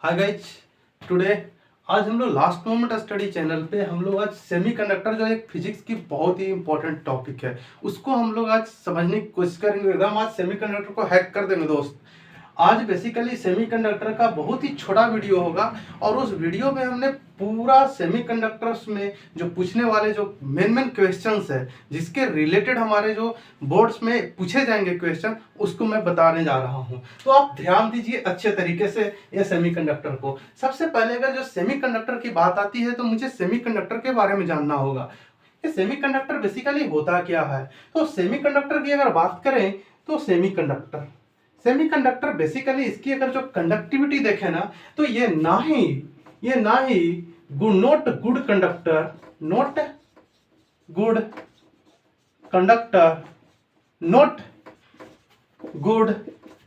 Hi guys, today आज हम लोग लास्ट मोमेंट स्टडी चैनल पे हम लोग आज सेमीकंडक्टर जो एक फिजिक्स की बहुत ही इंपॉर्टेंट टॉपिक है उसको हम लोग आज समझने की कोशिश करेंगे। एकदम आज सेमीकंडक्टर को हैक कर देंगे दोस्त। आज बेसिकली सेमीकंडक्टर का बहुत ही छोटा वीडियो होगा और उस वीडियो में हमने पूरा सेमीकंडक्टर्स में जो पूछने वाले जो मेन क्वेश्चंस है जिसके रिलेटेड हमारे जो बोर्ड्स में पूछे जाएंगे क्वेश्चन उसको मैं बताने जा रहा हूं। तो आप ध्यान दीजिए अच्छे तरीके से ये सेमीकंडक्टर को। सबसे पहले अगर जो सेमीकंडक्टर की बात आती है तो मुझे सेमीकंडक्टर के बारे में जानना होगा। ये सेमीकंडक्टर बेसिकली होता क्या है। तो सेमीकंडक्टर की अगर बात करें तो सेमीकंडक्टर बेसिकली इसकी अगर जो कंडक्टिविटी देखें ना तो ये ना ही not good conductor, not good conductor, not good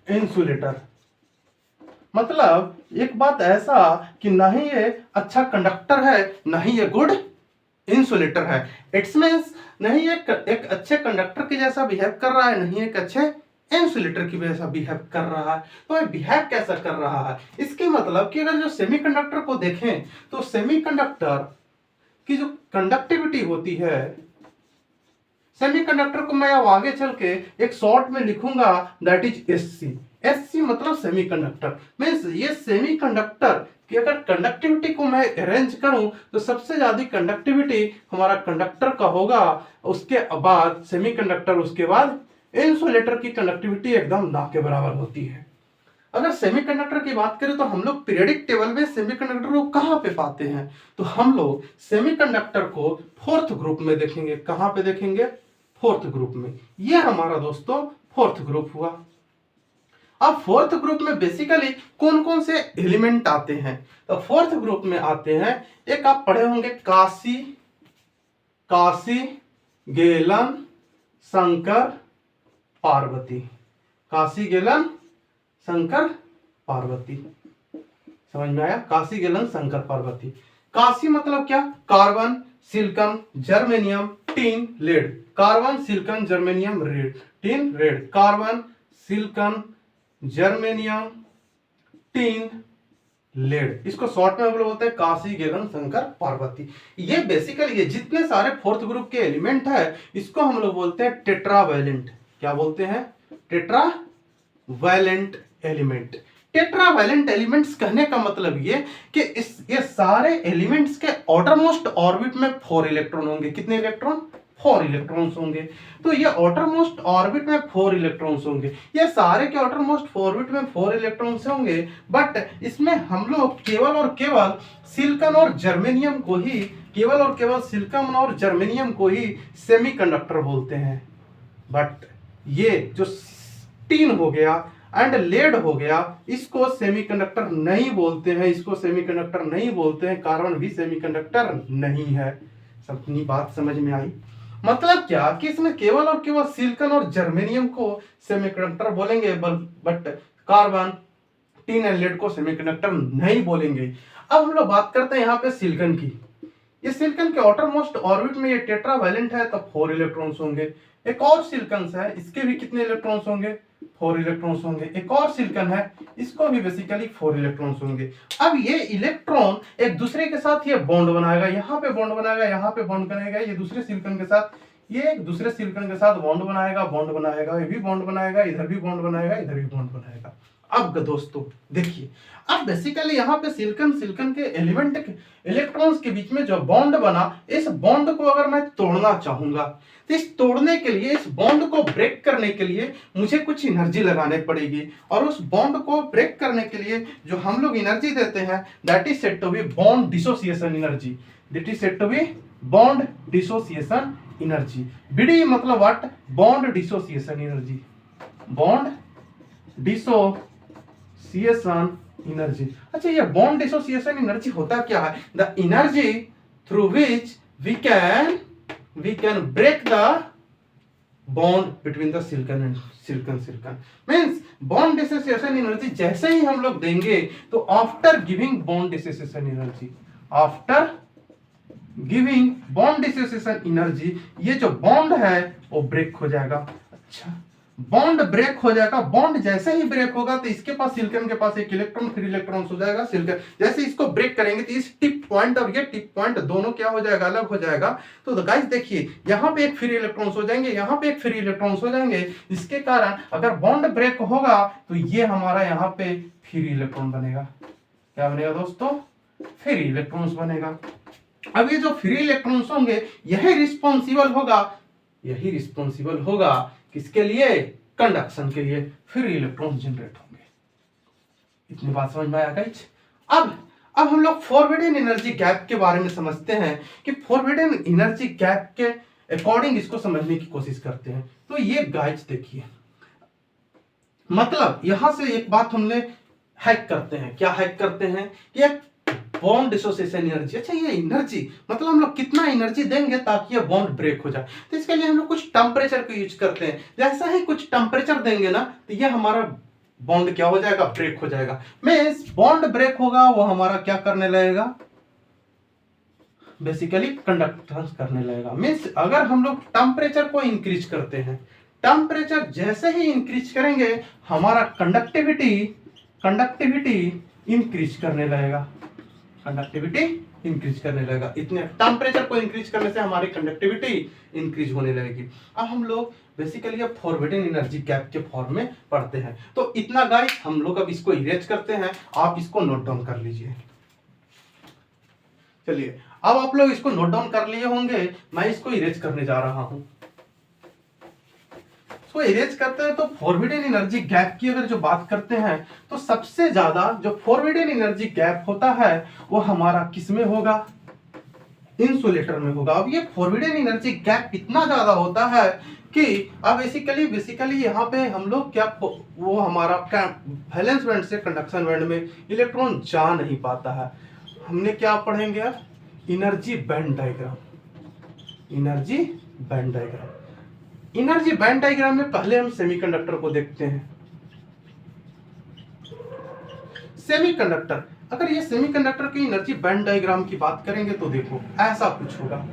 insulator. मतलब एक बात ऐसा कि ना ही ये अच्छा कंडक्टर है ना ही ये गुड इंसुलेटर है। इट्स मींस नहीं एक अच्छे कंडक्टर के जैसा बिहेव कर रहा है, नहीं एक अच्छे इंसुलेटर की वजह से बिहेव कर रहा है। तो ये बिहेव कैसा कर रहा है, इसके मतलब कि अगर जो सेमीकंडक्टर को देखें तो सेमीकंडक्टर की जो कंडक्टिविटी होती है, सेमीकंडक्टर को मैं अब आगे चल के एक शॉर्ट में लिखूंगा दैट इज एससी मतलब सेमीकंडक्टर। मींस ये सेमीकंडक्टर कि अगर कंडक्टिविटी को मैं अरेंज करूं तो सबसे ज्यादा कंडक्टिविटी हमारा कंडक्टर का होगा, उसके बाद सेमीकंडक्टर, उसके बाद इंसुलेटर की कंडक्टिविटी एकदम ना के बराबर होती है। अगर सेमीकंडक्टर की बात करें तो हम लोग पीरियोडिक टेबल में सेमीकंडक्टर को कहां पे पाते हैं, तो हम लोग सेमीकंडक्टर को फोर्थ ग्रुप में देखेंगे। कहां पे देखेंगे? फोर्थ ग्रुप में। यह हमारा दोस्तों फोर्थ ग्रुप हुआ। अब फोर्थ ग्रुप में बेसिकली कौन कौन से एलिमेंट आते हैं, तो फोर्थ ग्रुप में आते हैं, एक आप पढ़े होंगे काशी गेलन शंकर पार्वती। काशी गेलन शंकर पार्वती, समझ में आया? काशी गेलन शंकर पार्वती। काशी मतलब क्या? Carbon silicon germanium tin lead. Carbon silicon germanium red, tin red, carbon silicon germanium tin lead. इसको शॉर्ट में हम लोग बोलते हैं काशी गेलन शंकर पार्वती। ये बेसिकली ये जितने सारे फोर्थ ग्रुप के एलिमेंट है इसको हम लोग बोलते हैं टेट्रावैलेंट। क्या बोलते हैं? Tetravalent element. टेट्रावैलेंट एलिमेंट्स कहने का मतलब ये कि ये सारे एलिमेंट्स के आउटरमोस्ट ऑर्बिट में 4 इलेक्ट्रॉन होंगे। कितने इलेक्ट्रॉन? 4 इलेक्ट्रॉन्स होंगे। तो ये आउटरमोस्ट ऑर्बिट में 4 इलेक्ट्रॉन्स होंगे। ये सारे के आउटरमोस्ट ऑर्बिट में 4 इलेक्ट्रॉन्स होंगे, बट इसमें हम लोग केवल और केवल सिलिकॉन और जर्मेनियम को ही, केवल और केवल सिलिकॉन और जर्मेनियम को ही सेमीकंडक्टर बोलते हैं। बट ये जो टिन हो गया एंड लेड हो गया इसको सेमीकंडक्टर नहीं बोलते हैं, इसको सेमीकंडक्टर नहीं बोलते हैं। कार्बन भी सेमीकंडक्टर नहीं है। सबनी बात समझ में आई? मतलब क्या कि इसमें केवल और केवल सिलिकॉन और जर्मेनियम को सेमीकंडक्टर बोलेंगे, but carbon tin and lead को सेमीकंडक्टर नहीं बोलेंगे। अब हम लोग बात करते हैं यहाँ पे सिलिकॉन की। ये सिलिकॉन के आउटरमोस्ट ऑर्बिट में ये टेट्रावैलेंट है तो 4 इलेक्ट्रॉन्स होंगे। एक और सिलिकॉन है, इसके भी कितने इलेक्ट्रॉन्स होंगे? 4 इलेक्ट्रॉन्स होंगे। एक और सिलिकॉन है, इसको भी बेसिकली 4 इलेक्ट्रॉन्स होंगे। अब ये इलेक्ट्रॉन एक दूसरे के साथ ये बॉन्ड बनाएगा, यहाँ पे बॉन्ड बनाएगा, यहाँ पे बॉन्ड बनाएगा, ये दूसरे सिलिकॉन के साथ, ये एक दूसरे सिलिकॉन के साथ बॉन्ड बनाएगा, ये भी बॉन्ड बनाएगा, इधर भी बॉन्ड बनाएगा, इधर भी बॉन्ड बनाएगा। अब दोस्तों देखिए, अब बेसिकली यहाँ पे सिलिकॉन के एलिमेंट के इलेक्ट्रॉन्स के बीच में जो बॉन्ड बना, इस बॉन्ड को अगर मैं तोड़ना चाहूंगा तो इस तोड़ने के लिए, इस बॉन्ड को ब्रेक करने के लिए मुझे कुछ एनर्जी लगाने पड़ेगी, और उस बॉन्ड को ब्रेक करने के लिए जो हम लोग एनर्जी देते हैं that is said to be bond dissociation energy. That is said to be bond dissociation energy. BD मतलब what? Bond dissociation energy. Bond dissociation energy. अच्छा, ये बॉन्ड डिसोसिएशन एनर्जी होता क्या है? The energy through which we can break the bond between the silicon and silicon. Means bond dissociation energy जैसे ही हम लोग देंगे तो after giving bond dissociation energy, after giving bond dissociation energy, ये जो बॉन्ड है वो ब्रेक हो जाएगा। अच्छा, बॉन्ड ब्रेक हो जाएगा। बॉन्ड जैसे ही ब्रेक होगा तो इसके पास, सिलिकॉन के पास एक इलेक्ट्रॉन फ्री इलेक्ट्रॉन हो जाएगा। सिलिकॉन जैसे इसको ब्रेक करेंगे तो इस टिप पॉइंट और ये टिप पॉइंट दोनों क्या हो जाएगा, अलग हो जाएगा। तो गाइस देखिए यहाँ पे एक फ्री इलेक्ट्रॉन्स हो जाएंगे, यहाँ पे एक फ्री इलेक्ट्रॉन्स हो जाएंगे। इसके कारण अगर बॉन्ड ब्रेक होगा तो ये हमारा यहाँ पे फ्री इलेक्ट्रॉन बनेगा। क्या बनेगा दोस्तों, फ्री इलेक्ट्रॉन्स बनेगा। अब ये जो फ्री इलेक्ट्रॉन्स होंगे यही रिस्पॉन्सिबल होगा, यही रिस्पॉन्सिबल होगा किसके लिए, कंडक्शन के लिए। फ्री इलेक्ट्रॉन जनरेट होंगे। इतनी बात समझ में आया गाइस। अब हम लोग फॉरवर्डिंग एनर्जी गैप के बारे में समझते हैं कि फॉरवर्डिंग एनर्जी गैप के अकॉर्डिंग इसको समझने की कोशिश करते हैं। तो ये गाइस देखिए, मतलब यहां से एक बात हमने हैक करते हैं। क्या हैक करते हैं कि एक बॉन्ड डिसोसिएशन एनर्जी। अच्छा ये एनर्जी मतलब हम लोग कितना एनर्जी देंगे ताकि ये बॉन्ड ब्रेक हो जाए। तो इसके लिए हम लोग कुछ टेम्परेचर को यूज करते हैं। जैसा ही कुछ टेम्परेचर देंगे ना तो ये हमारा बॉन्ड क्या हो जाएगा, ब्रेक हो जाएगा। मींस बॉन्ड ब्रेक होगा वो हमारा क्या करने लगेगा, बेसिकली कंडक्टेंस करने लगेगा। मींस अगर हम लोग टेम्परेचर को इंक्रीज करते हैं, टेम्परेचर जैसे ही इंक्रीज करेंगे हमारा कंडक्टिविटी इंक्रीज करने लगेगा, कंडक्टिविटी इंक्रीज करने लगेगा। इतने टेम्परेचर को इंक्रीज करने से हमारी कंडक्टिविटी इंक्रीज होने लगेगी। अब हम लोग बेसिकली अब फॉरवर्डिंग एनर्जी गैप के फॉर्म में पढ़ते हैं। तो इतना गाइस हम लोग अब इसको इरेज करते हैं, आप इसको नोट डाउन कर लीजिए। चलिए अब आप लोग इसको नोट डाउन कर लिए होंगे, मैं इसको इरेज करने जा रहा हूं। इसको इरेज करते हैं तो फॉरवर्डिंग एनर्जी गैप की अगर जो बात करते हैं तो सबसे ज्यादा जो फॉरवर्डिंग एनर्जी गैप होता है वो हमारा किस में होगा, इंसुलेटर में होगा। अब ये फॉरवर्डिंग एनर्जी गैप इतना ज्यादा होता है कि अब बेसिकली यहाँ पे हम लोग क्या, वो हमारा वैलेंस बैंड से कंडक्शन बैंड में इलेक्ट्रॉन जा नहीं पाता है। हमने क्या पढ़ेंगे अब, energy band diagram. Energy band diagram, energy band diagram में पहले हम सेमीकंडक्टर को देखते हैं। सेमीकंडक्टर, अगर ये सेमीकंडक्टर की एनर्जी बैंड डायग्राम की बात करेंगे तो देखो ऐसा कुछ होगा।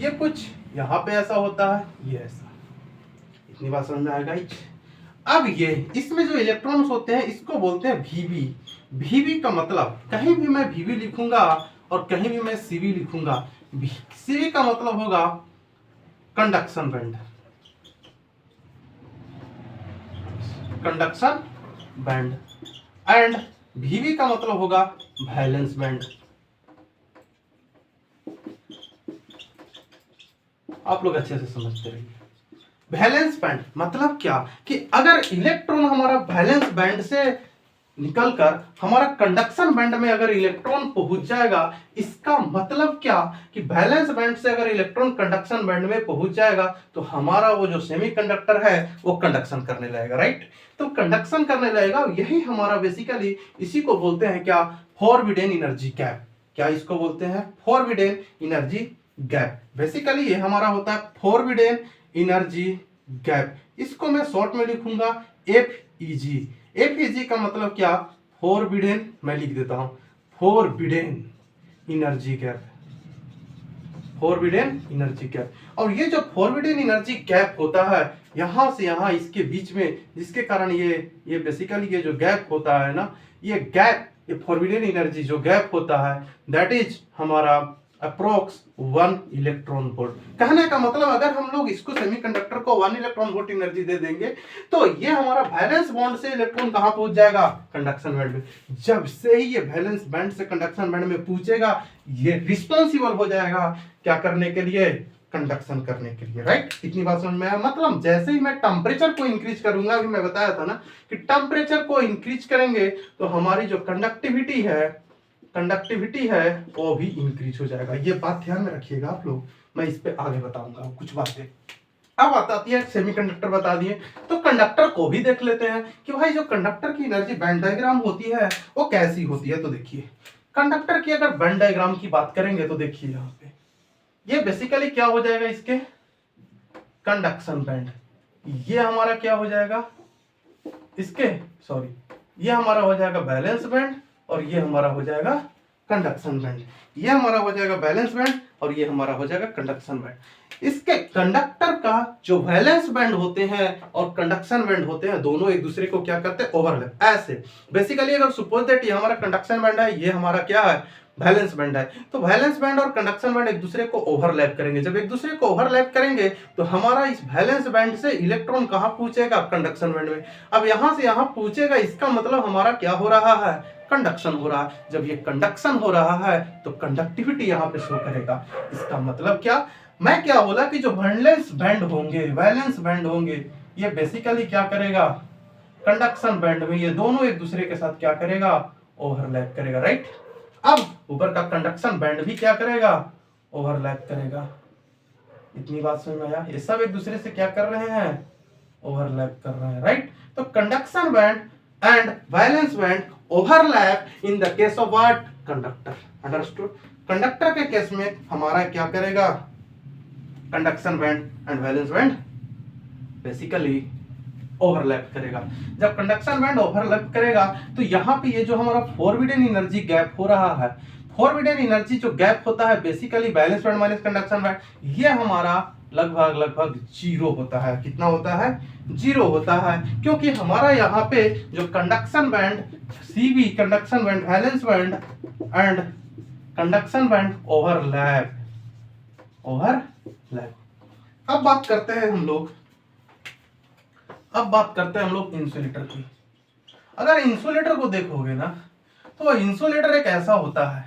ये कुछ यहाँ पे ऐसा होता है, ये ऐसा। इतनी बात समझ में आएगा। अब ये इसमें जो इलेक्ट्रॉन्स होते हैं इसको बोलते हैं वीवी। वीवी का मतलब कहीं भी मैं वीवी लिखूंगा और कहीं भी मैं सीवी लिखूंगा। सीवी का मतलब होगा conduction band, conduction band, and VV का मतलब होगा वैलेंस बैंड। आप लोग अच्छे से समझते रहिए। वैलेंस बैंड मतलब क्या कि अगर इलेक्ट्रॉन हमारा वैलेंस बैंड से निकलकर हमारा कंडक्शन बैंड में अगर इलेक्ट्रॉन पहुंच जाएगा, इसका मतलब क्या कि वैलेंस बैंड से अगर इलेक्ट्रॉन कंडक्शन बैंड में पहुंच जाएगा तो हमारा वो जो सेमीकंडक्टर है वो कंडक्शन करने लगेगा, राइट। तो कंडक्शन करने लगेगा, यही हमारा बेसिकली इसी को बोलते हैं क्या, फॉरवर्डिंग एनर्जी गैप। क्या इसको बोलते हैं, फॉरवर्डिंग एनर्जी गैप। बेसिकली ये हमारा होता है फॉरवर्डिंग एनर्जी गैप। इसको मैं शॉर्ट में लिखूंगा FEG। FEG का मतलब क्या, फॉरबिडेन, मैं लिख देता हूं forbidden energy gap, forbidden energy gap. और ये जो फॉरबिडेन एनर्जी गैप होता है यहां से यहां इसके बीच में, जिसके कारण ये बेसिकली ये जो गैप होता है ना, ये गैप, ये फॉरबिडेन एनर्जी जो गैप होता है दैट इज हमारा अप्रोक्स 1 इलेक्ट्रॉन वोल्ट। कहने का मतलब अगर हम लोग इसको सेमीकंडक्टर को 1 इलेक्ट्रॉन वोल्ट एनर्जी दे देंगे तो ये हमारा वैलेंस बॉन्ड से इलेक्ट्रॉन कहां पहुंच जाएगा, कंडक्शन बैंड में। जब से ही ये वैलेंस बैंड से कंडक्शन बैंड में पहुंचेगा ये रिस्पॉन्सिबल हो जाएगा क्या करने के लिए, कंडक्शन करने के लिए, राइट। इतनी बात समझ में आया। मतलब जैसे ही मैं टेम्परेचर को इंक्रीज करूंगा, अभी मैं बताया था ना कि टेम्परेचर को इंक्रीज करेंगे तो हमारी जो कंडक्टिविटी है वो भी इंक्रीज हो जाएगा। ये बात ध्यान में रखिएगा आप लोग, मैं इस पे आगे बताऊंगा कुछ बातें। अब आती है सेमीकंडक्टर बता दिए, तो कंडक्टर को भी देख लेते हैं कि भाई जो कंडक्टर की एनर्जी बैंड डायग्राम होती है वो कैसी होती है। तो देखिए कंडक्टर की अगर बैंड डायग्राम की बात करेंगे तो देखिए यहाँ पे ये बेसिकली क्या हो जाएगा, इसके कंडक्शन बैंड। ये हमारा क्या हो जाएगा, इसके ये हमारा हो जाएगा बैलेंस बैंड और ये हमारा हो जाएगा कंडक्शन बैंड। ये हमारा हो जाएगा बैलेंस बैंड और ये हमारा हो जाएगा कंडक्शन बैंड। इसके कंडक्टर का जो वैलेंस बैंड होते हैं और कंडक्शन बैंड होते हैं, दोनों एक दूसरे को क्या करते हैं, ओवरलैप। ऐसे बेसिकली अगर सपोज दैट ये हमारा कंडक्शन बैंड है, ये हमारा क्या है, वैलेंस बैंड है, तो वैलेंस बैंड और कंडक्शन बैंड एक दूसरे को ओवरलैप करेंगे। जब एक दूसरे को ओवरलैप करेंगे तो हमारा इस वैलेंस बैंड से इलेक्ट्रॉन कहां पूछेगा, कंडक्शन बैंड में। अब यहां से यहां पूछेगा, इसका मतलब हमारा क्या हो रहा है, कंडक्शन हो रहा है। जब ये कंडक्शन हो रहा है तो कंडक्टिविटी यहां पे शो करेगा। इसका मतलब क्या, मैं क्या बोला कि जो वैलेंस बैंड होंगे, वैलेंस बैंड होंगे, ये बेसिकली क्या करेगा, कंडक्शन बैंड में ये दोनों एक दूसरे के साथ क्या करेगा, ओवरलैप करेगा, राइट। अब ऊपर का कंडक्शन बैंड भी क्या करेगा, ओवरलैप करेगा। इतनी बात समझ में आया, ये सब एक दूसरे से क्या कर रहे हैं, ओवरलैप कर रहे हैं, राइट। तो conduction band and valence band overlap in the case of what, conductor, understood. Conductor के केस में हमारा क्या करेगा, conduction band and valence band basically overlap करेगा। जब कंडक्शन बैंड ओवरलैप करेगा तो यहाँ पे ये जो हमारा फॉरबिडन एनर्जी गैप हो रहा है, फॉरबिडन एनर्जी जो गैप होता है basically valence band minus conduction band, ये हमारा लगभग जीरो होता है। कितना होता है, जीरो होता है, क्योंकि हमारा यहाँ पे जो conduction band CB, conduction band, valence band and conduction band overlap. अब बात करते हैं हम लोग इंसुलेटर की। अगर इंसुलेटर को देखोगे ना तो इंसुलेटर एक ऐसा होता है,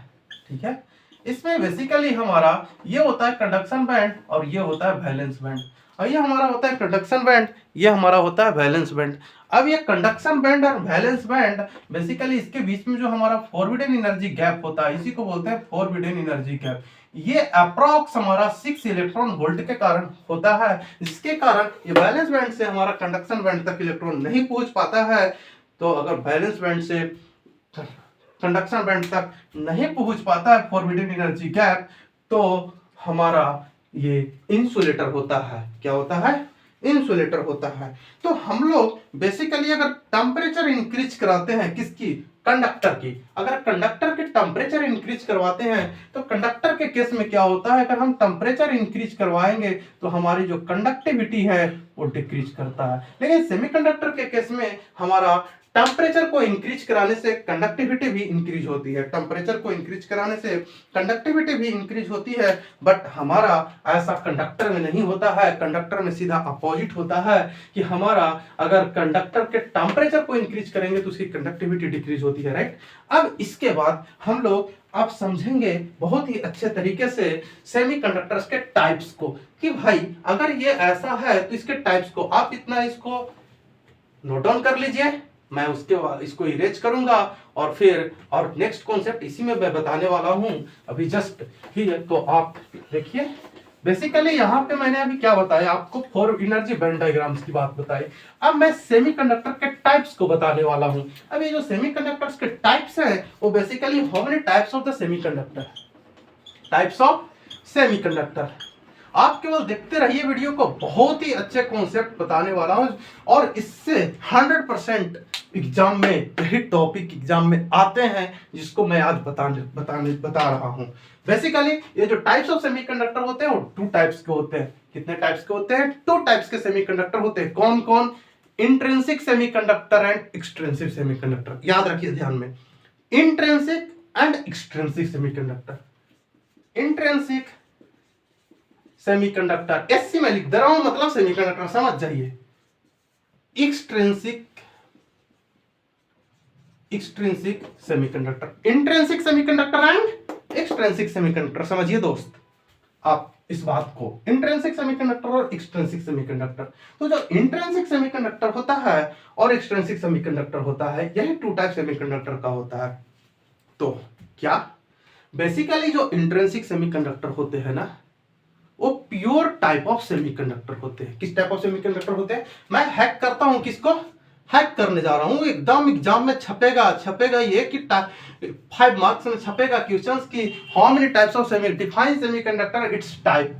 ठीक है, इसमें बेसिकली हमारा ये होता है कंडक्शन बैंड और ये होता है वैलेंस बैंड, और ये हमारा होता है कंडक्शन बैंड, ये हमारा होता है वैलेंस बैंड। अब ये कंडक्शन बैंड और वैलेंस बैंड बेसिकली इसके बीच में जो हमारा फॉरबिडन एनर्जी गैप होता है, इसी को बोलते हैं फॉरबिडन एनर्जी गैप। ये अप्रॉक्स हमारा 6 इलेक्ट्रॉन वोल्ट के कारण होता है, जिसके कारण ये वैलेंस बैंड से हमारा कंडक्शन बैंड तक इलेक्ट्रॉन नहीं पहुंच पाता है। तो अगर वैलेंस बैंड से कंडक्शन बैंड तक नहीं पहुंच पाता है फॉरबिडन एनर्जी गैप, तो हमारा ये इंसुलेटर होता है। क्या होता है, इंसुलेटर होता है। तो हम लोग बेसिकली अगर टेम्परेचर इंक्रीज कराते हैं, किसकी, कंडक्टर की, अगर कंडक्टर के टेम्परेचर इंक्रीज करवाते हैं तो कंडक्टर के केस में क्या होता है, अगर हम टेम्परेचर इंक्रीज करवाएंगे तो हमारी जो कंडक्टिविटी है वो डिक्रीज करता है। लेकिन सेमीकंडक्टर के केस में हमारा टेम्परेचर को इंक्रीज कराने से कंडक्टिविटी भी इंक्रीज होती है, टेम्परेचर को इंक्रीज कराने से कंडक्टिविटी भी इंक्रीज होती है। बट हमारा ऐसा कंडक्टर में नहीं होता है, कंडक्टर में सीधा अपोजिट होता है कि हमारा अगर कंडक्टर के टेम्परेचर को इंक्रीज करेंगे तो उसकी कंडक्टिविटी डिक्रीज होती है, राइट। अब इसके बाद हम लोग आप समझेंगे बहुत ही अच्छे तरीके से सेमीकंडक्टर्स के टाइप्स को, कि भाई अगर ये ऐसा है तो इसके टाइप्स को आप इतना इसको नोट डाउन कर लीजिए, मैं उसके बाद इसको इरेज करूंगा और फिर और नेक्स्ट कॉन्सेप्ट इसी में मैं बताने वाला हूं अभी जस्ट, ठीक है। तो आप देखिए बेसिकली यहाँ पे मैंने अभी क्या बताया आपको, फोर एनर्जी बैंड डायग्राम्स की बात बताई। अब मैं सेमीकंडक्टर के टाइप्स को बताने वाला हूं। अब ये जो सेमीकंडक्टर्स के टाइप्स हैं वो basically how many types of the semiconductor, types of semiconductor. आप केवल देखते रहिए वीडियो को, बहुत ही अच्छे कॉन्सेप्ट बताने वाला हूं और इससे 100% एग्जाम में यही टॉपिक एग्जाम में आते हैं जिसको मैं आज बता रहा हूं। बेसिकली ये जो टाइप्स ऑफ सेमीकंडक्टर होते हैं वो 2 टाइप्स के होते हैं। कितने टाइप्स के होते हैं, 2 टाइप्स के सेमीकंडक्टर होते हैं। कौन कौन, intrinsic semiconductor and extrinsic semiconductor. याद रखिए ध्यान में, intrinsic and extrinsic semiconductor. Intrinsic semiconductor SC में लिख दे रहा हूं, मतलब सेमीकंडक्टर समझ जाइए। Extrinsic semiconductor, intrinsic semiconductor and extrinsic semiconductor. समझिए दोस्त आप इस बात को, इंट्रिंसिक सेमीकंडक्टर और एक्सट्रिंसिक सेमीकंडक्टर। तो जो इंट्रिंसिक सेमीकंडक्टर होता है और एक्सट्रिंसिक सेमीकंडक्टर होता है, यही 2 टाइप सेमीकंडक्टर का होता है। तो क्या बेसिकली जो इंट्रिंसिक सेमीकंडक्टर होते हैं ना, वो प्योर टाइप ऑफ सेमीकंडक्टर होते हैं। किस टाइप ऑफ सेमीकंडक्टर होते हैं, मैं हैक करता हूं, किसको हैक करने जा रहा हूं, एकदम एग्जाम में छपेगा ये कि 5 मार्क्स में छपेगा क्वेश्चंस की how many types of define semiconductor, it's type.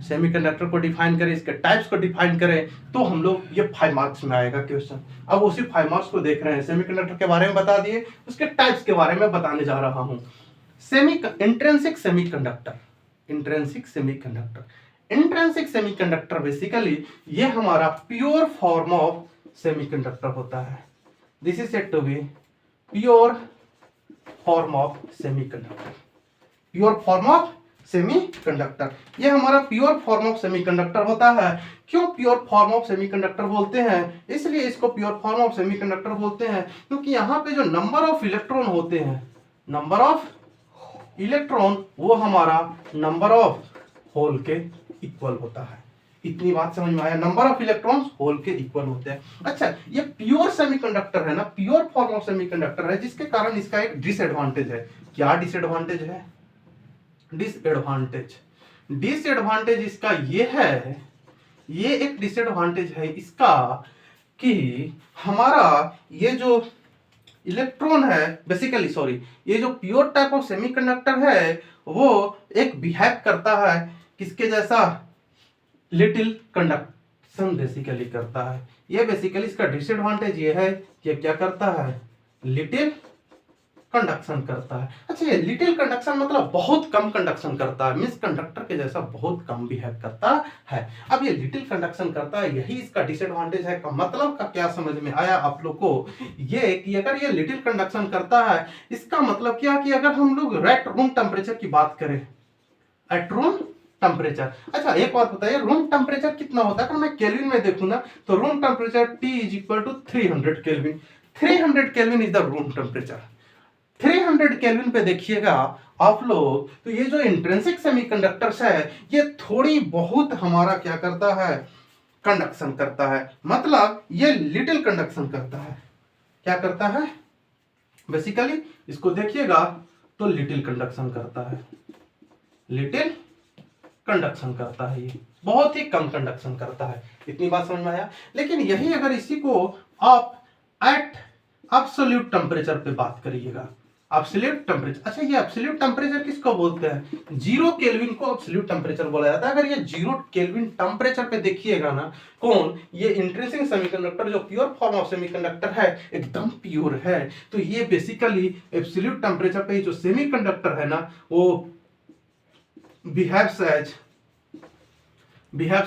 Semiconductor को डिफाइन करें, इसके टाइप्स को डिफाइन करें, तो हम लोग ये 5 मार्क्स में आएगा क्वेश्चन। अब उसी 5 मार्क्स को देख रहे हैं, सेमीकंडक्टर के बारे में बता दिए, उसके टाइप्स के बारे में बताने जा रहा हूं। Intrinsic semiconductor, intrinsic semiconductor. Intrinsic semiconductor basically ये हमारा प्योर फॉर्म ऑफ सेमीकंडक्टर होता है। This is said to be pure form of semiconductor. Pure form of semiconductor, ये हमारा प्योर फॉर्म ऑफ सेमीकंडक्टर होता है। क्यों प्योर फॉर्म ऑफ सेमीकंडक्टर बोलते हैं? इसलिए इसको प्योर फॉर्म ऑफ सेमीकंडक्टर बोलते हैं क्योंकि यहाँ पे जो नंबर ऑफ इलेक्ट्रॉन होते हैं, नंबर ऑफ इलेक्ट्रॉन, वो हमारा नंबर ऑफ होल के इक्वल होता है। इतनी बात समझ में आया? नंबर ऑफ इलेक्ट्रॉन्स होल के इक्वल होते हैं। अच्छा, ये प्योर सेमीकंडक्टर है ना, प्योर फॉर्म ऑफ सेमीकंडक्टर है, जिसके कारण इसका एक डिसएडवांटेज है। क्या डिसएडवांटेज है? डिसएडवांटेज इसका ये है, ये एक डिसएडवांटेज है इसका कि हमारा ये जो इलेक्ट्रॉन है बेसिकली, सॉरी, ये जो प्योर टाइप ऑफ सेमीकंडक्टर है वो एक बिहेव करता है किसके जैसा? लिटिल कंडक्शन बेसिकली करता है। ये बेसिकली इसका डिसएडवांटेज ये है कि क्या करता है? लिटिल कंडक्शन करता है। अच्छा, ये लिटिल कंडक्शन मतलब बहुत कम कंडक्शन करता है, मींस कंडक्टर के जैसा बहुत कम बिहेव करता है। अब ये लिटिल कंडक्शन करता है, यही इसका डिसएडवांटेज है। का मतलब का क्या समझ में आया आप लोग को? ये कि अगर ये लिटिल कंडक्शन करता है, इसका मतलब क्या कि अगर हम लोग एट रूम टेम्परेचर की बात करें, एट रूम टेम्परेचर, अच्छा एक बात बताइए, रूम टेम्परेचर कितना होता है? अगर मैं केल्विन में देखूं ना तो room temperature T is equal to 300 kelvin. 300 kelvin is the room temperature. 300 kelvin पे देखिएगा आप लोग, तो ये जो इंट्रिंसिक सेमीकंडक्टर्स है ये थोड़ी बहुत हमारा क्या करता है? कंडक्शन करता है। मतलब ये लिटिल कंडक्शन करता है। क्या करता है? बेसिकली इसको देखिएगा तो लिटिल कंडक्शन करता है, लिटिल कंडक्शन करता है, ये बहुत ही कम कंडक्शन करता है। इतनी बात समझ में आया? लेकिन यही अगर इसी को आप एट एब्सोल्यूट टेम्परेचर पे बात करिएगा, एब्सोल्यूट टेम्परेचर, अच्छा ये एब्सोल्यूट टेम्परेचर किसको बोलते हैं? 0 केल्विन को एब्सोल्यूट टेम्परेचर बोला जाता है। अगर ये 0 केल्विन टेम्परेचर पे देखिएगा ना, कौन? ये इंट्रिंसिक सेमीकंडक्टर जो प्योर फॉर्म ऑफ सेमीकंडक्टर है, एकदम प्योर है, तो ये बेसिकली एब्सोल्यूट टेम्परेचर पे जो सेमीकंडक्टर है ना वो बिहेव्स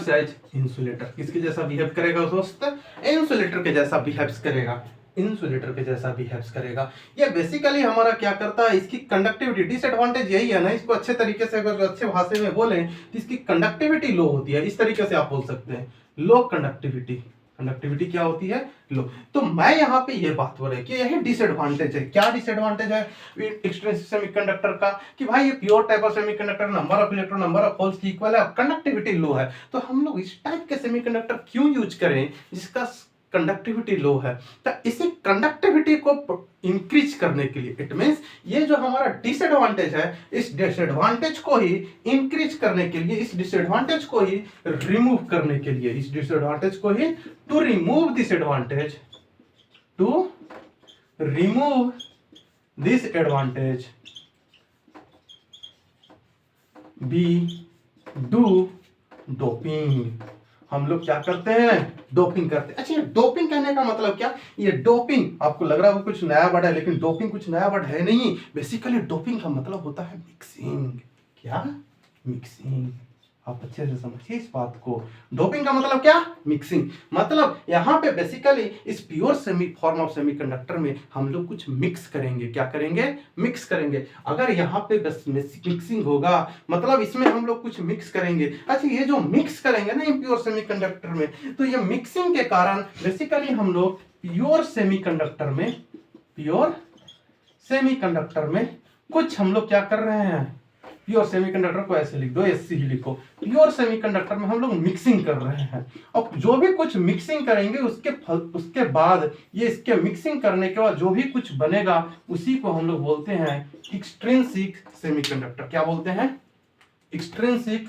एज इंसुलेटर। किसके जैसा बिहेव करेगा दोस्त? इंसुलेटर के जैसा बिहेव्स करेगा, इंसुलेटर के जैसा बिहेव्स करेगा। ये बेसिकली हमारा क्या करता है? इसकी कंडक्टिविटी, डिसएडवांटेज यही है ना, इसको अच्छे तरीके से अगर अच्छे भाषा में बोले तो इसकी कंडक्टिविटी लो होती है। इस तरीके से आप बोल सकते हैं, लो कंडक्टिविटी। कंडक्टिविटी क्या होती है? लो। तो मैं यहाँ पे ये बात बोल रहा है कि यही डिसएडवांटेज है। क्या डिसएडवांटेज है एक्सट्रिंसिक सेमीकंडक्टर का? कि भाई ये pure type of semiconductor, number of electron number of holes की इक्वल है, कंडक्टिविटी लो है। तो हम लोग इस टाइप के सेमीकंडक्टर क्यों यूज करें जिसका कंडक्टिविटी लो है? तो इसी कंडक्टिविटी को इंक्रीज करने के लिए, इट मींस ये जो हमारा डिसएडवांटेज है, इस डिसएडवांटेज को ही इंक्रीज करने के लिए, इस डिसएडवांटेज को ही रिमूव करने के लिए, इस डिसएडवांटेज को ही to remove this advantage, to remove this advantage we do doping. हम लोग क्या करते हैं? डोपिंग करते हैं। अच्छा, ये डोपिंग कहने का मतलब क्या? ये डोपिंग आपको लग रहा है कुछ नया वर्ड है, लेकिन डोपिंग कुछ नया वर्ड है नहीं। बेसिकली डोपिंग का मतलब होता है मिक्सिंग। क्या? मिक्सिंग। आप अच्छे से समझिए इस बात को। डोपिंग का मतलब क्या? मिक्सिंग। मतलब यहाँ पे बेसिकली इस pure semi form of semiconductor में हम लोग कुछ मिक्स करेंगे। क्या करेंगे? मिक्स करेंगे। अगर यहाँ पे बस मिक्सिंग होगा मतलब इसमें हम लोग कुछ मिक्स करेंगे। अच्छा, ये जो मिक्स करेंगे ना प्योर सेमीकंडक्टर में, तो ये मिक्सिंग के कारण बेसिकली हम लोग प्योर सेमीकंडक्टर में कुछ हम लोग क्या कर रहे हैं? प्योर सेमीकंडक्टर को ऐसे लिख दो, एससी ही लिखो। प्योर सेमीकंडक्टर में हम लोग मिक्सिंग कर रहे हैं। अब जो भी कुछ मिक्सिंग करेंगे उसके बाद ये इसके मिक्सिंग करने के बाद जो भी कुछ बनेगा उसी को हम लोग बोलते हैं एक्सट्रिंसिक सेमीकंडक्टर। क्या बोलते हैं? Extrinsic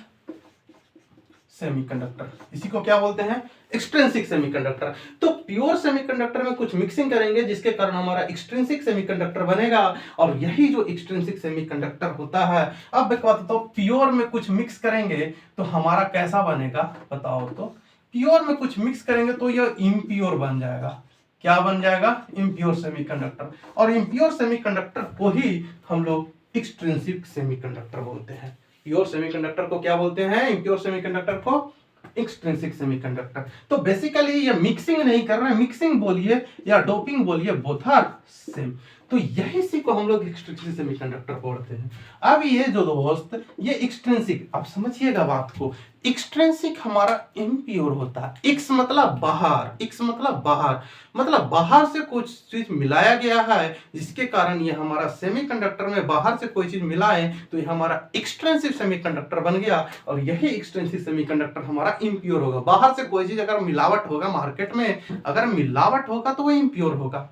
semiconductor. इसी को क्या बोलते हैं? Extrinsic semiconductor. तो प्योर सेमीकंडक्टर में कुछ मिक्सिंग करेंगे जिसके कारण हमारा एक्सट्रिंसिक सेमीकंडक्टर बनेगा, और यही जो एक्सट्रिंसिक सेमीकंडक्टर होता है। अब एक बात बताओ, प्योर में कुछ मिक्स करेंगे तो हमारा कैसा बनेगा बताओ तो? प्योर में कुछ मिक्स करेंगे तो यह इम्प्योर बन जाएगा। क्या बन जाएगा? Impure semiconductor. और इम्प्योर सेमीकंडक्टर को ही हम लोग एक्सट्रिंसिक सेमीकंडक्टर बोलते हैं। प्योर सेमीकंडक्टर को क्या बोलते हैं, इम्प्योर सेमीकंडक्टर को एक्सट्रिंसिक सेमीकंडक्टर। तो बेसिकली ये मिक्सिंग नहीं कर रहे हैं, मिक्सिंग बोलिए या डोपिंग बोलिए, बोथ आर सेम। तो यही सी को हम लोग एक्सट्रिंसिक सेमीकंडक्टर बोलते हैं। अब ये जो दोस्त ये एक्सट्रिंसिक, अब समझिएगा बात को, एक्सट्रिंसिक हमारा इम्प्योर होता है। एक्स मतलब बाहर, एक्स मतलब बाहर, मतलब बाहर से कुछ चीज मिलाया गया है जिसके कारण ये हमारा सेमीकंडक्टर में बाहर से कोई चीज मिलाए तो ये हमारा एक्सट्रिंसिक सेमीकंडक्टर बन गया। और यही एक्सट्रिंसिक सेमीकंडक्टर हमारा इम्प्योर होगा। बाहर से कोई चीज अगर मिलावट होगा, मार्केट में अगर मिलावट होगा तो वो इम्प्योर होगा।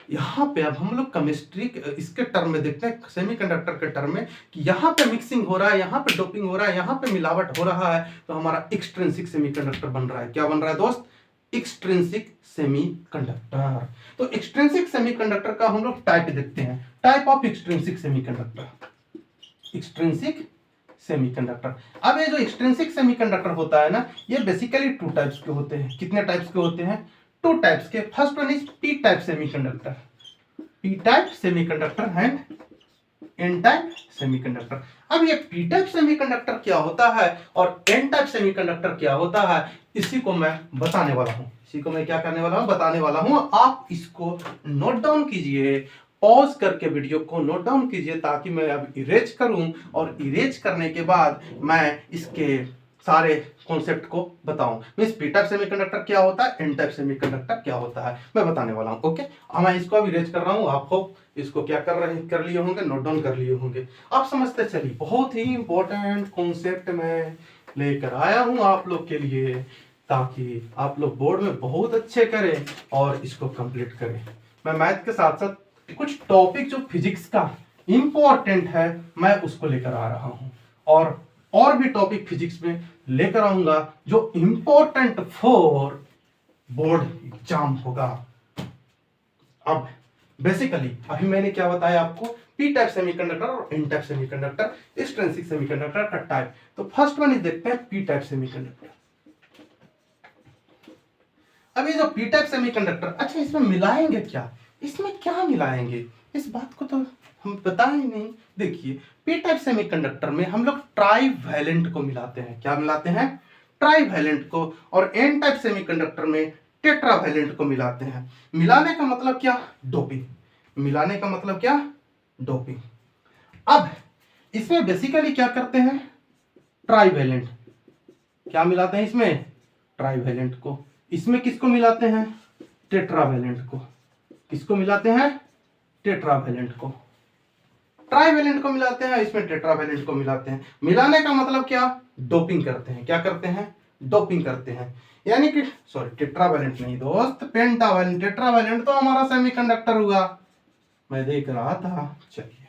यहाँ पे अब हम लोग केमिस्ट्री इसके टर्म में देखते हैं, सेमीकंडक्टर के टर्म में, कि यहाँ पे मिक्सिंग हो रहा है, यहाँ पे डोपिंग हो रहा है, यहाँ पे मिलावट हो रहा है, तो हमारा एक्सट्रिंसिक सेमीकंडक्टर बन रहा है। क्या बन रहा है दोस्त, एक्सट्रिंसिक सेमीकंडक्टर। तो एक्सट्रिंसिक सेमीकंडक्टर का हम लोग टाइप देखते हैं, type of extrinsic semiconductor, extrinsic semiconductor. अब ये जो एक्सट्रिंसिक सेमीकंडक्टर होता है ना, ये बेसिकली टू टाइप्स के होते हैं। कितने टाइप्स के होते हैं, टू टाइप्स के। First one is P type semiconductor, P type semiconductor and N type semiconductor. अब ये पी टाइप सेमीकंडक्टर क्या होता है और एन टाइप सेमीकंडक्टर क्या होता है, इसी को मैं बताने वाला हूं, इसी को मैं क्या करने वाला हूं, बताने वाला हूं। आप इसको नोट डाउन कीजिए, पॉज करके वीडियो को नोट डाउन कीजिए, ताकि मैं अब इरेज करूं और इरेज करने के बाद मैं इसके सारे कॉन्सेप्ट को बताऊं। मींस पी टाइप सेमीकंडक्टर क्या होता है, एन टाइप सेमीकंडक्टर क्या होता है, मैं बताने वाला हूं। ओके, मैं इसको अब इरेज कर रहा हूं, आपको इसको क्या कर लिए होंगे, नोट डाउन कर लिए होंगे। आप समझते चलिए, बहुत ही इंपॉर्टेंट कॉन्सेप्ट मैं लेकर आया हूं आप लोग के लिए, ताकि आप लोग बोर्ड में बहुत अच्छे करें और इसको कंप्लीट करें। मैं मैथ के साथ साथ कुछ टॉपिक जो फिजिक्स का इंपॉर्टेंट है मैं उसको लेकर आ रहा हूं, और भी टॉपिक फिजिक्स में लेकर आऊंगा जो इंपॉर्टेंट फॉर बोर्ड एग्जाम होगा। अब बेसिकली अभी मैंने क्या बताया आपको, पी टाइप सेमीकंडक्टर और N type semiconductor, extrinsic semiconductor का टाइप। तो फर्स्ट वन देखते हैं पी टाइप सेमीकंडक्टर। अब ये जो पी टाइप सेमीकंडक्टर, अच्छा इसमें मिलाएंगे क्या, इसमें क्या मिलाएंगे, इस बात को तो हम पता ही नहीं। देखिए पी टाइप सेमीकंडक्टर में हम लोग ट्राई वैलेंट को मिलाते हैं। क्या मिलाते हैं, ट्राई वैलेंट को। और एन टाइप सेमीकंडक्टर में टेट्रा वैलेंट को मिलाते हैं। मिलाने का मतलब क्या, डोपिंग। मिलाने का मतलब क्या, डोपिंग। अब इसमें बेसिकली क्या करते हैं, ट्राई वैलेंट क्या मिलाते हैं, इसमें ट्राई वैलेंट को। इसमें किसको मिलाते हैं, टेट्रा वैलेंट को। किसको मिलाते हैं, टेट्रा वैलेंट को। ट्राइवेलेंट को मिलाते हैं, इसमें टेट्रावेलेंट को मिलाते हैं। मिलाने का मतलब क्या, डोपिंग करते हैं। क्या करते हैं, डोपिंग करते हैं। यानी कि सॉरी टेट्रावेलेंट नहीं दोस्त, पेंटावेलेंट। टेट्रावेलेंट तो हमारा सेमीकंडक्टर हुआ, मैं देख रहा था। चलिए,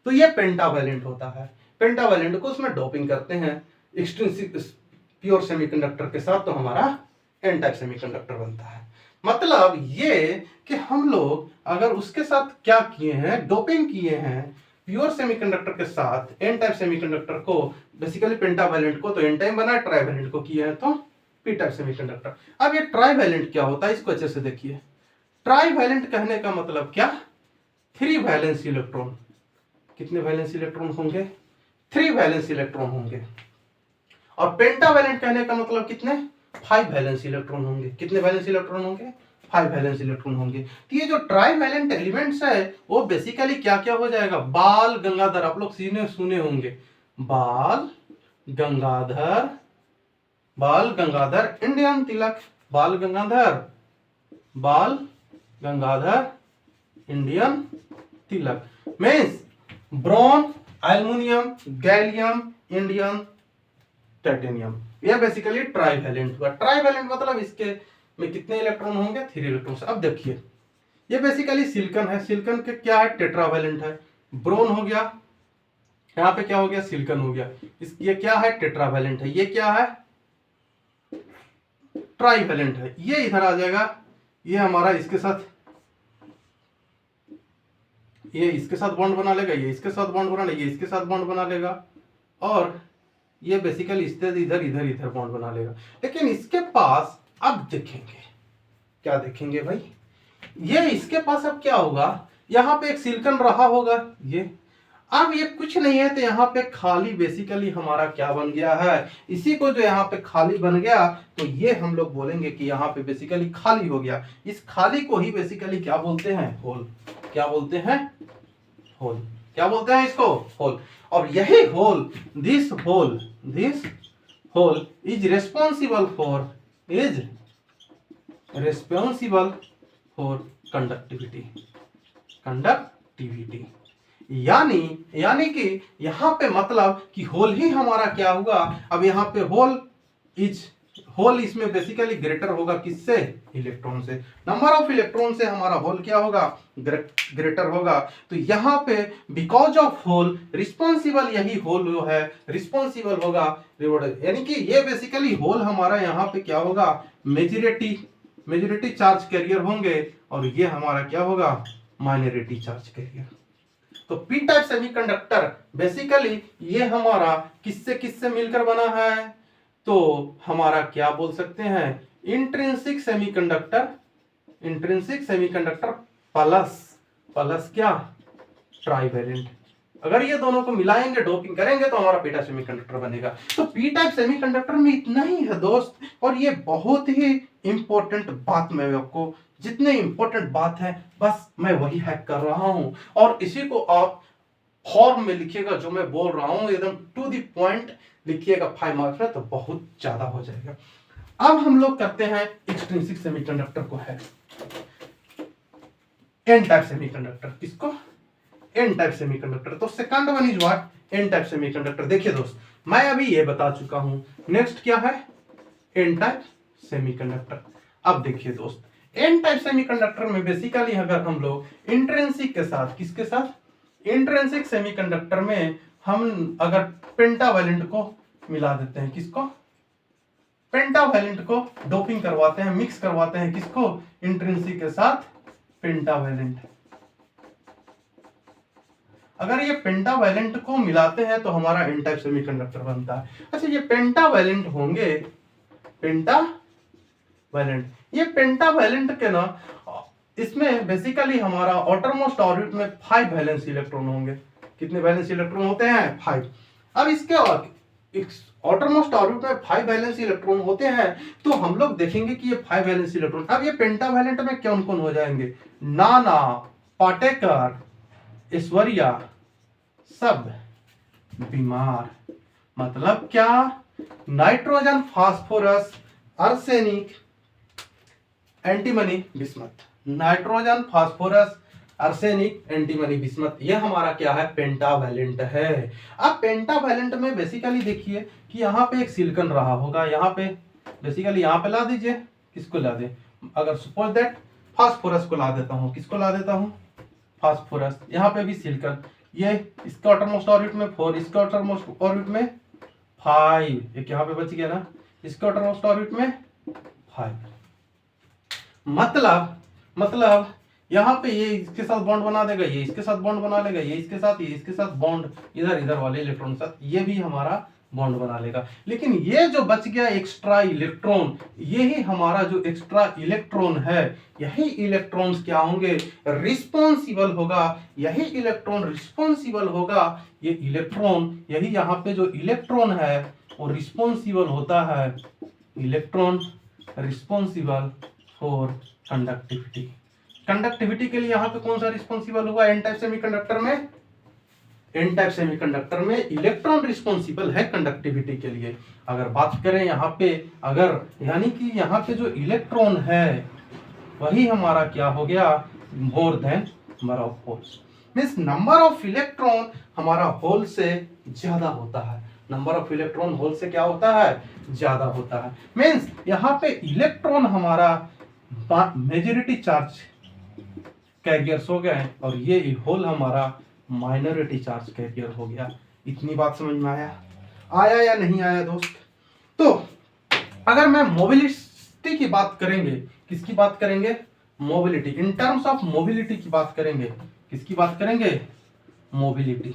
तो ये पेंटावेलेंट होता है। पेंटावेलेंट को उसमें डोपिंग करते हैं एक्सट्रिंसिक प्योर सेमीकंडक्टर के साथ, तो हमारा एन टाइप सेमीकंडक्टर बनता है। मतलब ये कि हम लोग अगर उसके साथ क्या किए हैं, डोपिंग किए हैं प्योर सेमीकंडक्टर के साथ एन टाइप सेमीकंडक्टर को, बेसिकली पेंटावेलेंट को तो एन टाइप बना, ट्राइवेलेंट को किए हैं तो पी टाइप सेमीकंडक्टर। अब ये ट्राइवेलेंट क्या होता है, इसको अच्छे से देखिए। ट्राइवेलेंट कहने का मतलब क्या, 3 वैलेंस इलेक्ट्रॉन। कितने वैलेंस इलेक्ट्रॉन होंगे, 3 वैलेंस इलेक्ट्रॉन होंगे। और पेंटावेलेंट कहने का मतलब कितने, 5 वैलेंस इलेक्ट्रॉन होंगे। कितने वैलेंस इलेक्ट्रॉन होंगे, 5 वैलेंस इलेक्ट्रॉन होंगे। तो ये जो ट्राइवैलेंट एलिमेंट्स है वो बेसिकली क्या क्या हो जाएगा, बाल गंगाधर। आप लोग सुने होंगे, बाल गंगाधर, बाल गंगाधर इंडियन तिलक, Bal Gangadhar, Bal Gangadhar Indian Tilak. Means boron, aluminium, gallium, Indian titanium. यह बेसिकली ट्राइवैलेंट हुआ। ट्राइवैलेंट मतलब इसके में कितने इलेक्ट्रॉन होंगे, 3 इलेक्ट्रॉन। अब देखिए ये बेसिकली सिलिकॉन है। सिलिकॉन के क्या है, टेट्रावैलेंट है। ब्रोन हो गया, यहाँ पे क्या हो गया, सिलिकॉन हो गया। ये क्या है, टेट्रावैलेंट है। ये क्या है, ट्राइवैलेंट है। ये इधर आ जाएगा, ये हमारा इसके साथ, ये इसके साथ बॉन्ड बना लेगा, ये इसके साथ बॉन्ड बना लेगा, ये इसके साथ बॉन्ड बना लेगा, और ये बेसिकली इससे इधर इधर इधर बॉन्ड बना लेगा। लेकिन इसके पास अब देखेंगे, क्या देखेंगे भाई, ये इसके पास अब क्या होगा, यहां पे एक सिलिकॉन रहा होगा ये। अब ये कुछ नहीं है तो यहाँ पे खाली बेसिकली हमारा क्या बन गया है, इसी को जो यहाँ पे खाली बन गया तो ये हम लोग बोलेंगे कि यहाँ पे बेसिकली खाली हो गया। इस खाली को ही बेसिकली क्या बोलते हैं, होल। क्या बोलते हैं, होल। क्या बोलते हैं इसको, होल। और यही hole, this hole is responsible for conductivity. यानी कि यहां पे मतलब कि होल ही हमारा क्या होगा, अब यहां पे होल इसमें बेसिकली ग्रेटर होगा किससे, इलेक्ट्रॉन से। नंबर ऑफ इलेक्ट्रॉन से हमारा होल क्या होगा, ग्रेटर होगा। तो यहाँ पे बिकॉज ऑफ होल रिस्पॉन्सिबल, यही होल जो है रिस्पॉन्सिबल होगा, यानी कि ये बेसिकली होल हमारा यहाँ पे क्या होगा, मेजॉरिटी चार्ज कैरियर होंगे, और ये हमारा क्या होगा, माइनॉरिटी चार्ज कैरियर। तो पी टाइप सेमीकंडक्टर बेसिकली ये हमारा किससे मिलकर बना है, तो हमारा क्या बोल सकते हैं, इंट्रिंसिक सेमीकंडक्टर प्लस क्या, ट्राइवेलेंट। अगर ये दोनों को मिलाएंगे, डोपिंग करेंगे तो हमारा पी टाइप सेमीकंडक्टर बनेगा। तो पी टाइप सेमीकंडक्टर में इतना ही है दोस्त, और ये बहुत ही इंपॉर्टेंट बात मैं आपको, जितने इंपॉर्टेंट बात है बस मैं वही हैक कर रहा हूं, और इसी को आप फॉर्म में लिखिएगा जो मैं बोल रहा हूं, एकदम टू द पॉइंट लिखिएगा 5 मार्क्स में, तो बहुत ज्यादा हो जाएगा। अब हम लोग करते हैं एक्सट्रिंसिक सेमीकंडक्टर को है एन टाइप सेमीकंडक्टर। किसको, एन टाइप सेमीकंडक्टर। तो second one is what, N type semiconductor. देखिए दोस्त, मैं अभी ये बता चुका हूं, नेक्स्ट क्या है, एन टाइप सेमीकंडक्टर। अब देखिए दोस्त, एन टाइप सेमीकंडक्टर में बेसिकली अगर हम लोग इंट्रिंसिक के साथ, किसके साथ, इंट्रिंसिक सेमीकंडक्टर में हम अगर पेंटावैलेंट को मिला देते हैं, किसको, पेंटावैलेंट को डोपिंग करवाते हैं, मिक्स करवाते हैं, किसको, इंट्रिंसिक के साथ पेंटावैलेंट। अगर ये पेंटावैलेंट को मिलाते हैं तो हमारा एन टाइप सेमीकंडक्टर बनता है। अच्छा, ये पेंटावैलेंट होंगे, पेंटावैलेंट, ये पेंटावैलेंट के ना, इसमें बेसिकली हमारा आउटरमोस्ट ऑर्बिट में 5 वैलेंस इलेक्ट्रॉन होंगे। कितने वैलेंस इलेक्ट्रॉन होते हैं, 5। अब इसके आउटरमोस्ट ऑर्बिट में 5 वैलेंस इलेक्ट्रॉन होते हैं, तो हम लोग देखेंगे कि ये 5 वैलेंस इलेक्ट्रॉन, अब ये पेंटावैलेंट में कौन कौन हो जाएंगे, नाना, पाटेकर, ऐश्वर्या, सब बीमार। मतलब क्या, nitrogen, phosphorus, arsenic, antimony, bismuth. Nitrogen, phosphorus, arsenic, antimony, bismuth, ये हमारा क्या है, पेंटावैलेंट है। अब पेंटावैलेंट में बेसिकली देखिए कि यहाँ पे एक सिलिकॉन रहा होगा, यहाँ पे बेसिकली यहाँ पे ला दीजिए, किसको ला दे, अगर सपोज दैट फास्फोरस को ला देता हूँ, किसको ला देता हूँ, फास्फोरस। यहाँ पे भी सिलिकॉन, ये इसका आउटरमोस्ट ऑर्बिट में 4, इसका आउटरमोस्ट ऑर्बिट में 5, एक यहाँ पे बच गया ना, इसका आउटरमोस्ट ऑर्बिट में 5। मतलब यहाँ पे ये इसके साथ बॉन्ड बना देगा, ये इसके साथ बॉन्ड बना लेगा, ये इसके साथ बॉन्ड, इधर वाले इलेक्ट्रॉन के साथ ये भी हमारा बॉन्ड बना लेगा। लेकिन ये जो बच गया एक्स्ट्रा इलेक्ट्रॉन, यही हमारा जो एक्स्ट्रा इलेक्ट्रॉन है, यही इलेक्ट्रॉन्स क्या होंगे, रिस्पॉन्सिबल होगा, यही इलेक्ट्रॉन रिस्पॉन्सिबल होगा, ये इलेक्ट्रॉन, यही यहाँ पे जो इलेक्ट्रॉन है वो रिस्पॉन्सिबल होता है, electron responsible for conductivity. Conductivity के लिए यहाँ पे कौन सा रिस्पॉन्सिबल होगा, एन टाइप सेमीकंडक्टर में, एन टाइप सेमीकंडक्टर में इलेक्ट्रॉन रिस्पॉन्सिबल है कंडक्टिविटी के लिए। अगर बात करें यहाँ पे, अगर यानी कि यहाँ पे जो इलेक्ट्रॉन है वही हमारा क्या हो गया, more than number of holes, means number of electron हमारा होल से ज्यादा होता है, नंबर ऑफ इलेक्ट्रॉन होल से क्या होता है, ज्यादा होता है। मींस यहाँ पे इलेक्ट्रॉन हमारा मेजॉरिटी चार्ज कैरियर्स हो गए, और ये होल हमारा माइनॉरिटी चार्ज कैरियर हो गया। इतनी बात समझ में आया या नहीं आया दोस्त। तो अगर मैं मोबिलिटी की बात करेंगे, किसकी बात करेंगे, mobility, in terms of mobility की बात करेंगे, किसकी बात करेंगे, मोबिलिटी।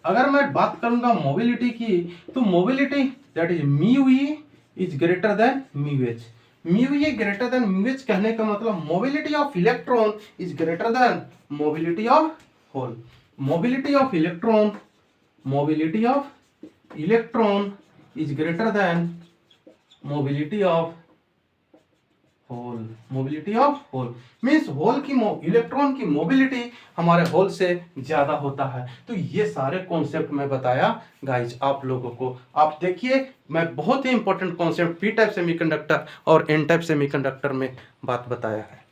अगर मैं बात करूंगा मोबिलिटी की, तो mobility that is mu e is greater than mu h. Mu e greater than mu h कहने का मतलब mobility of electron is greater than mobility of hole. Mobility of electron is greater than mobility of hole means hole की electron की mobility हमारे hole से ज्यादा होता है। तो ये सारे कॉन्सेप्ट मैं बताया गाइज आप लोगों को। आप देखिए मैं बहुत ही important concept P type semiconductor और एन टाइप सेमीकंडक्टर में बात बताया है।